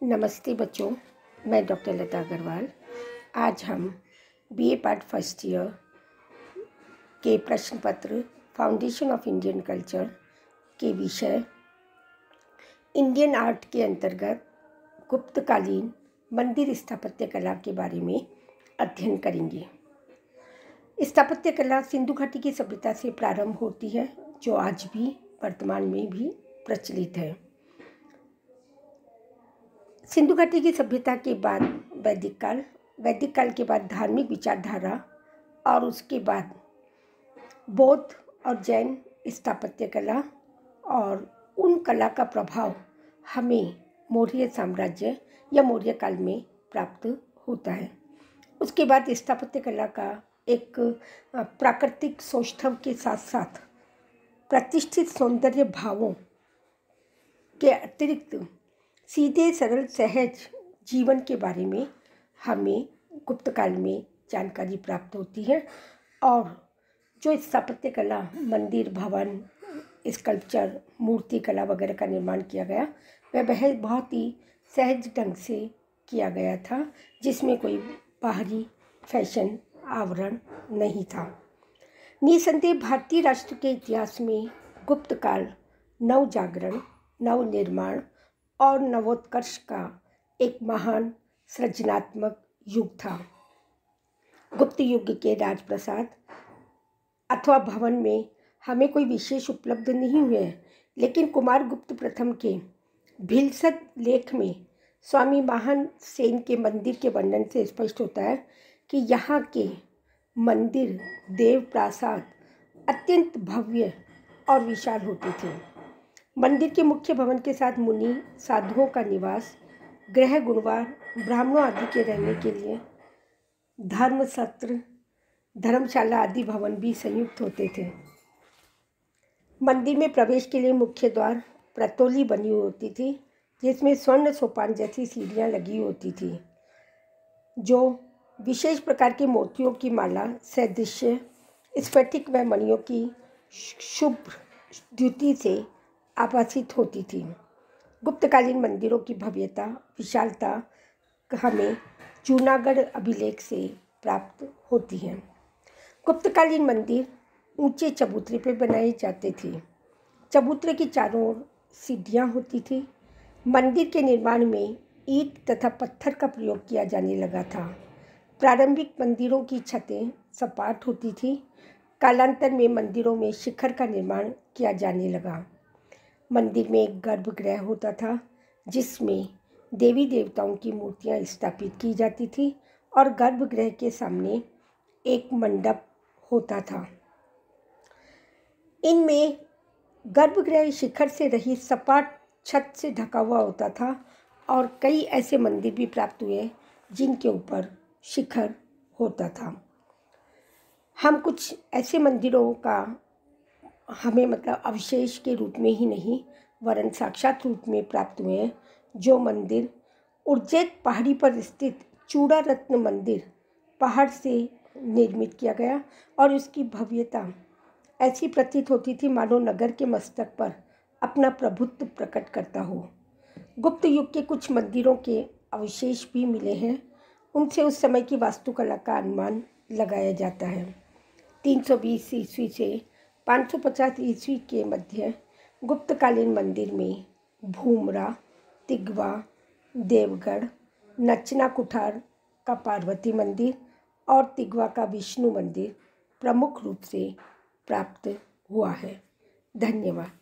नमस्ते बच्चों, मैं डॉक्टर लता अग्रवाल। आज हम बीए पार्ट फर्स्ट ईयर के प्रश्न पत्र फाउंडेशन ऑफ इंडियन कल्चर के विषय इंडियन आर्ट के अंतर्गत गुप्तकालीन मंदिर स्थापत्य कला के बारे में अध्ययन करेंगे। स्थापत्य कला सिंधु घाटी की सभ्यता से प्रारंभ होती है, जो आज भी वर्तमान में भी प्रचलित है। सिंधु घाटी की सभ्यता के बाद वैदिक काल के बाद धार्मिक विचारधारा और उसके बाद बौद्ध और जैन स्थापत्य कला और उन कला का प्रभाव हमें मौर्य साम्राज्य या मौर्य काल में प्राप्त होता है। उसके बाद स्थापत्य कला का एक प्राकृतिक सौष्ठव के साथ साथ प्रतिष्ठित सौंदर्य भावों के अतिरिक्त सीधे सरल सहज जीवन के बारे में हमें गुप्त काल में जानकारी प्राप्त होती है। और जो स्थापत्य कला मंदिर, भवन, स्कल्पचर, मूर्ति कला वगैरह का निर्माण किया गया, वह बहुत ही सहज ढंग से किया गया था, जिसमें कोई बाहरी फैशन आवरण नहीं था। निसंदेह भारतीय राष्ट्र के इतिहास में गुप्त काल नव जागरण, नव निर्माण और नवोत्कर्ष का एक महान सृजनात्मक युग था। गुप्त युग के राजप्रसाद अथवा भवन में हमें कोई विशेष उपलब्ध नहीं हुए, लेकिन कुमार गुप्त प्रथम के भीलसद लेख में स्वामी महान सेन के मंदिर के वर्णन से स्पष्ट होता है कि यहाँ के मंदिर देव प्रासाद अत्यंत भव्य और विशाल होते थे। मंदिर के मुख्य भवन के साथ मुनि साधुओं का निवास, गृह गुणवार, ब्राह्मणों आदि के रहने के लिए धर्म सत्र, धर्मशाला आदि भवन भी संयुक्त होते थे। मंदिर में प्रवेश के लिए मुख्य द्वार प्रतोली बनी होती थी, जिसमें स्वर्ण सोपान जैसी सीढ़ियाँ लगी होती थी, जो विशेष प्रकार की मोतियों की माला, सदृश्य स्फटिक व मणियों की शुभ्र द्युति से आभासित होती थी। गुप्तकालीन मंदिरों की भव्यता, विशालता हमें जूनागढ़ अभिलेख से प्राप्त होती है। गुप्तकालीन मंदिर ऊंचे चबूतरे पर बनाए जाते थे। चबूतरे की चारों ओर सीढ़ियाँ होती थी। मंदिर के निर्माण में ईंट तथा पत्थर का प्रयोग किया जाने लगा था। प्रारंभिक मंदिरों की छतें सपाट होती थी। कालांतर में मंदिरों में शिखर का निर्माण किया जाने लगा। मंदिर में एक गर्भगृह होता था, जिसमें देवी देवताओं की मूर्तियां स्थापित की जाती थी, और गर्भगृह के सामने एक मंडप होता था। इनमें गर्भगृह शिखर से रही सपाट छत से ढका हुआ होता था, और कई ऐसे मंदिर भी प्राप्त हुए जिनके ऊपर शिखर होता था। हम कुछ ऐसे मंदिरों का हमें अवशेष के रूप में ही नहीं, वरन साक्षात रूप में प्राप्त हुए हैं। जो मंदिर उर्जेत पहाड़ी पर स्थित चूड़ा रत्न मंदिर पहाड़ से निर्मित किया गया, और उसकी भव्यता ऐसी प्रतीत होती थी मानो नगर के मस्तक पर अपना प्रभुत्व प्रकट करता हो। गुप्त युग के कुछ मंदिरों के अवशेष भी मिले हैं। उनसे उस समय की वास्तुकला का अनुमान लगाया जाता है। 320 ईस्वी से 550 ईस्वी के मध्य गुप्तकालीन मंदिर में भूमरा, तिगवा, देवगढ़, नचना कुठार का पार्वती मंदिर और तिगवा का विष्णु मंदिर प्रमुख रूप से प्राप्त हुआ है। धन्यवाद।